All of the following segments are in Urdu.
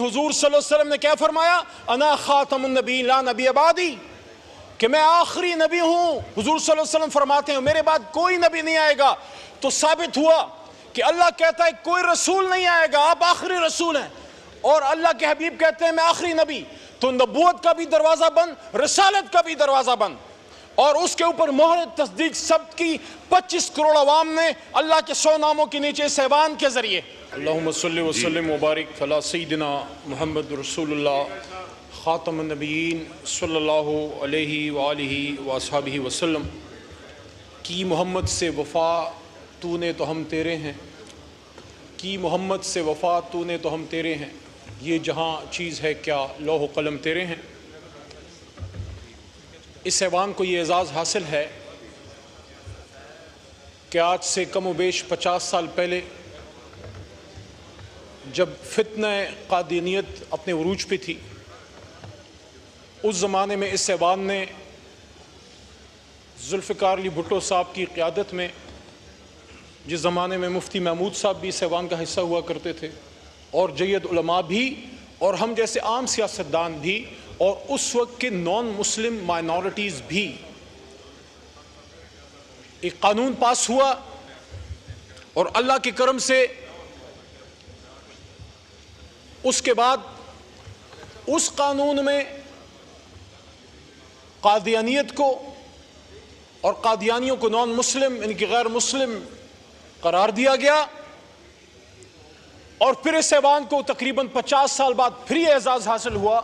حضور صلی اللہ علیہ وسلم نے کیا فرمایا؟ انا خاتم النبی لا نبی بعدی، کہ میں آخری نبی ہوں۔ حضور صلی اللہ علیہ وسلم فرماتے ہیں میرے بعد کوئی نبی نہیں آئے گا۔ تو ثابت ہوا کہ اللہ کہتا ہے کوئی رسول نہیں آئے گا، آپ آخری رسول ہیں، اور اللہ کے حبیب کہتے ہیں میں آخری نبی۔ تو نبوت کا بھی دروازہ بند، رسالت کا بھی دروازہ بند، اور اس کے اوپر مہر تصدیق ثبت کی 25 کروڑ عوام نے اللہ کے 100 ناموں کے نیچے اس ایوان کے ذریعے۔ اللہم صلی وسلم وبارک علی سیدنا محمد رسول اللہ خاتم النبیین صلی اللہ علیہ وآلہ وصحبہ وسلم۔ کی محمد سے وفا تو نے تو ہم تیرے ہیں، کی محمد سے وفا تو نے تو ہم تیرے ہیں، یہ جہاں چیز ہے کیا لوح و قلم تیرے ہیں۔ اس ایوان کو یہ اعزاز حاصل ہے کہ آج سے کم و بیش 50 سال پہلے جب فتنہ قادیانیت اپنے عروج پہ تھی، اس زمانے میں اس ایوان نے ذوالفقار علی بھٹو صاحب کی قیادت میں، جس زمانے میں مفتی محمود صاحب بھی اس ایوان کا حصہ ہوا کرتے تھے، اور جید علماء بھی، اور ہم جیسے عام سیاستدان بھی، اور اس وقت کے نان مسلم مائنورٹیز بھی، ایک قانون پاس ہوا، اور اللہ کے کرم سے اس کے بعد اس قانون میں قادیانیت کو اور قادیانیوں کو نان مسلم یعنی کہ غیر مسلم قرار دیا گیا، اور پھر اس ایوان کو تقریباً 50 سال بعد پھر یہ اعزاز حاصل ہوا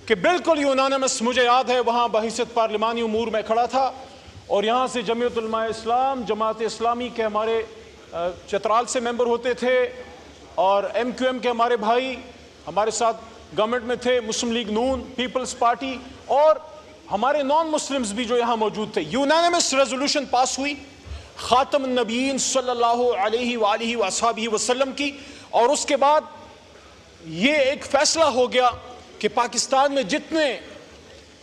کہ بالکل یونانیمس، مجھے یاد ہے وہاں بحیثیت پارلیمانی امور میں کھڑا تھا، اور یہاں سے جمعیت علماء اسلام، جماعت اسلامی کے ہمارے چترال سے ممبر ہوتے تھے، اور ایم کیو ایم کے ہمارے بھائی ہمارے ساتھ گورنمنٹ میں تھے، مسلم لیگ نون، پیپلز پارٹی، اور ہمارے نان مسلمز بھی جو یہاں موجود تھے۔ یونانیمس ریزولوشن پاس ہوئی خاتم النبیین صلی اللہ علیہ وآلہ وصحبہ وسلم کی، اور اس کے بعد یہ ایک فیصلہ ہو گیا کہ پاکستان میں جتنے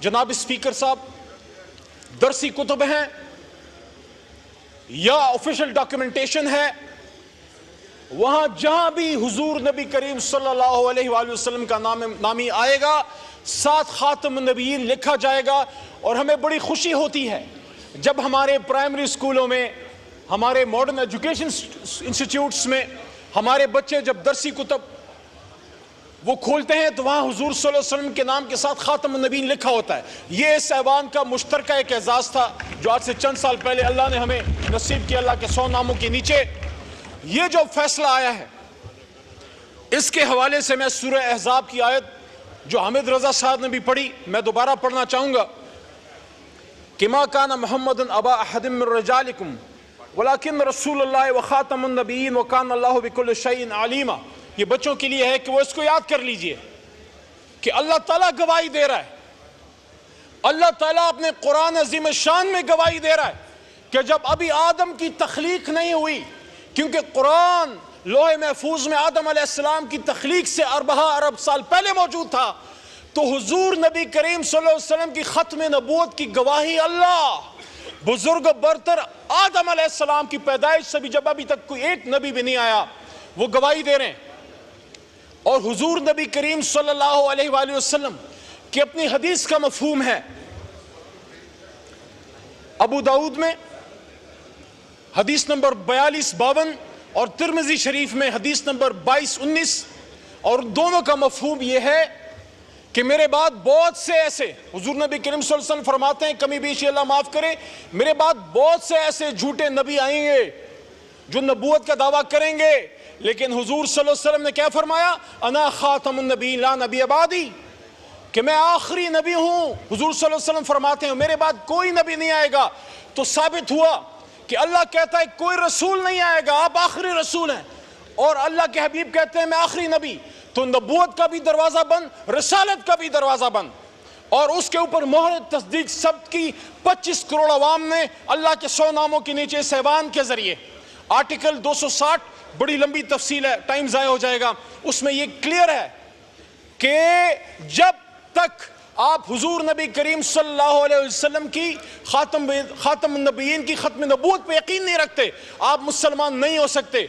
جناب اسپیکر صاحب درسی کتب ہیں یا آفیشل ڈاکیومنٹیشن ہے، وہاں جہاں بھی حضور نبی کریم صلی اللہ علیہ وآلہ وسلم کا نامی آئے گا، ساتھ خاتم النبیین لکھا جائے گا۔ اور ہمیں بڑی خوشی ہوتی ہے جب ہمارے پرائمری اسکولوں میں، ہمارے ماڈرن ایجوکیشن انسٹیٹیوٹس میں ہمارے بچے جب درسی کتب وہ کھولتے ہیں تو وہاں حضور صلی اللہ علیہ وسلم کے نام کے ساتھ خاتم النبیین لکھا ہوتا ہے۔ یہ اس ایوان کا مشترکہ ایک اعزاز تھا جو آج سے چند سال پہلے اللہ نے ہمیں نصیب کیا، اللہ کے 100 ناموں کے نیچے۔ یہ جو فیصلہ آیا ہے، اس کے حوالے سے میں سورہ احزاب کی آیت جو حامد رضا صاحب نے بھی پڑھی، میں دوبارہ پڑھنا چاہوں گا کہ ما کان محمد ابا احد من رجالکم ولکن رسول اللہ وخاتم النبیین وکان اللہ بکل شیء علیما۔ یہ بچوں کے لیے ہے کہ وہ اس کو یاد کر لیجئے کہ اللہ تعالیٰ گواہی دے رہا ہے، اللہ تعالیٰ اپنے قرآن عظیم شان میں گواہی دے رہا ہے کہ جب ابھی آدم کی تخلیق نہیں ہوئی، کیونکہ قرآن لوح محفوظ میں آدم علیہ السلام کی تخلیق سے 4 ارب سال پہلے موجود تھا، تو حضور نبی کریم صلی اللہ علیہ وسلم کی ختم نبوت کی گواہی اللہ بزرگ برتر آدم علیہ السلام کی پیدائش سے بھی جب ابھی تک کوئی ایک نبی بھی نہیں آیا، وہ گواہی دے رہے ہیں۔ اور حضور نبی کریم صلی اللہ علیہ وآلہ وسلم کی اپنی حدیث کا مفہوم ہے، ابو داؤد میں حدیث نمبر 4252 اور ترمذی شریف میں حدیث نمبر 2219، اور دونوں کا مفہوم یہ ہے کہ میرے بعد بہت سے ایسے، حضور نبی کریم صلی اللہ علیہ وسلم فرماتے ہیں کمی بیشی اللہ معاف کرے، میرے بعد بہت سے ایسے جھوٹے نبی آئیں گے جو نبوت کا دعویٰ کریں گے، لیکن حضور صلی اللہ علیہ وسلم نے کیا فرمایا؟ انا خاتم النبی لا نبی بعدی، کہ میں آخری نبی ہوں۔ حضور صلی اللہ علیہ وسلم فرماتے ہیں میرے بعد کوئی نبی نہیں آئے گا۔ تو ثابت ہوا کہ اللہ کہتا ہے کوئی رسول نہیں آئے گا، آپ آخری رسول ہیں، اور اللہ کے حبیب کہتے ہیں میں آخری نبی۔ تو نبوت کا بھی دروازہ بند، رسالت کا بھی دروازہ بند، اور اس کے اوپر مہر تصدیق ثبت کی 25 کروڑ عوام نے اللہ کے 100 ناموں کے نیچے اس ایوان کے ذریعے۔ آرٹیکل 260 بڑی لمبی تفصیل ہے، ٹائم ضائع ہو جائے گا، اس میں یہ کلیئر ہے کہ جب تک آپ حضور نبی کریم صلی اللہ علیہ وسلم کی خاتم النبیین کی ختم نبوت پہ یقین نہیں رکھتے، آپ مسلمان نہیں ہو سکتے۔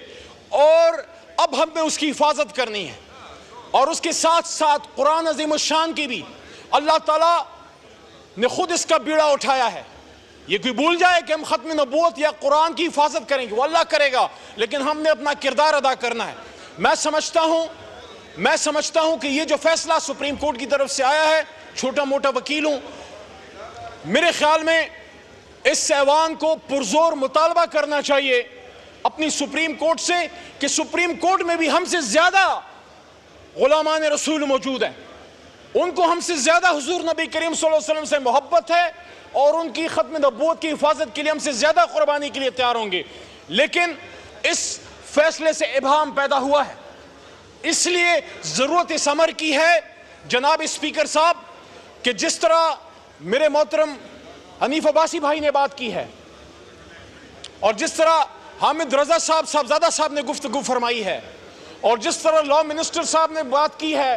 اور اب ہم نے اس کی حفاظت کرنی ہے، اور اس کے ساتھ ساتھ قرآن عظیم الشان کی بھی اللہ تعالیٰ نے خود اس کا بیڑا اٹھایا ہے. یہ کوئی بھول جائے کہ ہم ختم نبوت یا قرآن کی حفاظت کریں گے، وہ اللہ کرے گا، لیکن ہم نے اپنا کردار ادا کرنا ہے. میں سمجھتا ہوں کہ یہ جو فیصلہ سپریم کورٹ کی طرف سے آیا ہے، چھوٹا موٹا وکیل ہوں، میرے خیال میں اس ایوان کو پرزور مطالبہ کرنا چاہیے اپنی سپریم کورٹ سے کہ سپریم کورٹ میں بھی ہم سے زیادہ غلامان رسول موجود ہیں، ان کو ہم سے زیادہ حضور نبی کریم صلی اللہ علیہ وسلم سے محبت ہے اور ان کی ختم نبوت کی حفاظت کے لیے ہم سے زیادہ قربانی کے لیے تیار ہوں گے. لیکن اس فیصلے سے ابہام پیدا ہوا ہے، اس لیے ضرورت اس امر کی ہے جناب اسپیکر صاحب کہ جس طرح میرے محترم حنیف عباسی بھائی نے بات کی ہے اور جس طرح حامد رضا صاحبزادہ صاحب نے گفتگو فرمائی ہے اور جس طرح لا منسٹر صاحب نے بات کی ہے،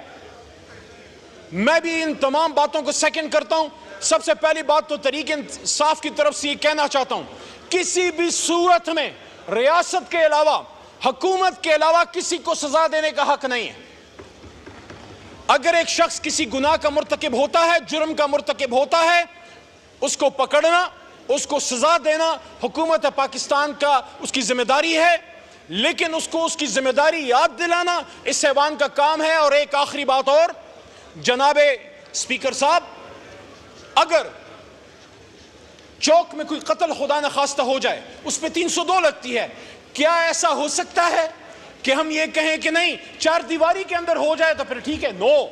میں بھی ان تمام باتوں کو سیکنڈ کرتا ہوں. سب سے پہلی بات تو تحریک انصاف کی طرف سے یہ کہنا چاہتا ہوں، کسی بھی صورت میں ریاست کے علاوہ، حکومت کے علاوہ کسی کو سزا دینے کا حق نہیں ہے. اگر ایک شخص کسی گناہ کا مرتکب ہوتا ہے، جرم کا مرتکب ہوتا ہے، اس کو پکڑنا، اس کو سزا دینا حکومت پاکستان کا اس کی ذمہ داری ہے، لیکن اس کو اس کی ذمہ داری یاد دلانا اس ایوان کا کام ہے. اور ایک آخری بات اور جناب اسپیکر صاحب، اگر چوک میں کوئی قتل خدا نخواستہ ہو جائے، اس پہ 302 لگتی ہے، کیا ایسا ہو سکتا ہے کہ ہم یہ کہیں کہ نہیں چار دیواری کے اندر ہو جائے تو پھر ٹھیک ہے؟ نو.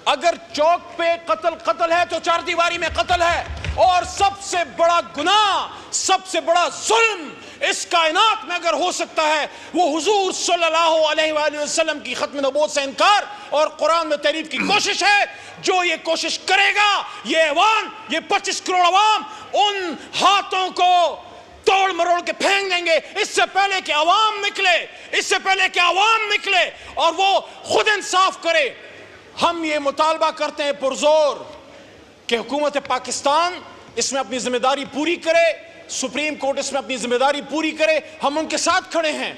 اگر چوک پہ قتل ہے تو چار دیواری میں قتل ہے. اور سب سے بڑا گناہ، سب سے بڑا ظلم اس کائنات میں اگر ہو سکتا ہے وہ حضور صلی اللہ علیہ وآلہ وسلم کی ختم نبوت سے انکار اور قرآن میں تحریف کی کوشش ہے. جو یہ کوشش کرے گا، یہ ایوان، یہ 25 کروڑ عوام ان ہاتھوں کو توڑ مروڑ کے پھینک دیں گے. اس سے پہلے کہ عوام نکلے اور وہ خود انصاف کرے. ہم یہ مطالبہ کرتے ہیں پرزور کہ حکومت پاکستان اس میں اپنی ذمہ داری پوری کرے، سپریم کورٹ اس میں اپنی ذمہ داری پوری کرے. ہم ان کے ساتھ کھڑے ہیں،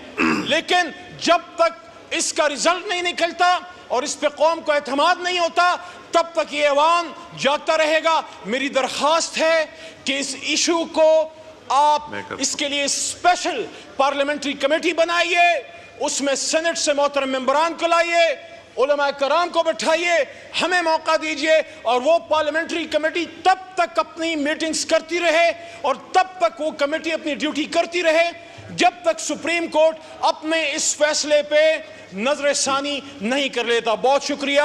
لیکن جب تک اس کا رزلٹ نہیں نکلتا اور اس پہ قوم کو اعتماد نہیں ہوتا، تب تک یہ ایوان جاگتا رہے گا. میری درخواست ہے کہ اس ایشو کو آپ اس کے لیے اسپیشل پارلیمنٹری کمیٹی بنائیے، اس میں سینٹ سے محترم ممبران کو لائیے، علماء کرام کو بٹھائیے، ہمیں موقع دیجئے، اور وہ پارلیمنٹری کمیٹی تب تک اپنی میٹنگز کرتی رہے اور تب تک وہ کمیٹی اپنی ڈیوٹی کرتی رہے جب تک سپریم کورٹ اپنے اس فیصلے پہ نظر ثانی نہیں کر لیتا. بہت شکریہ.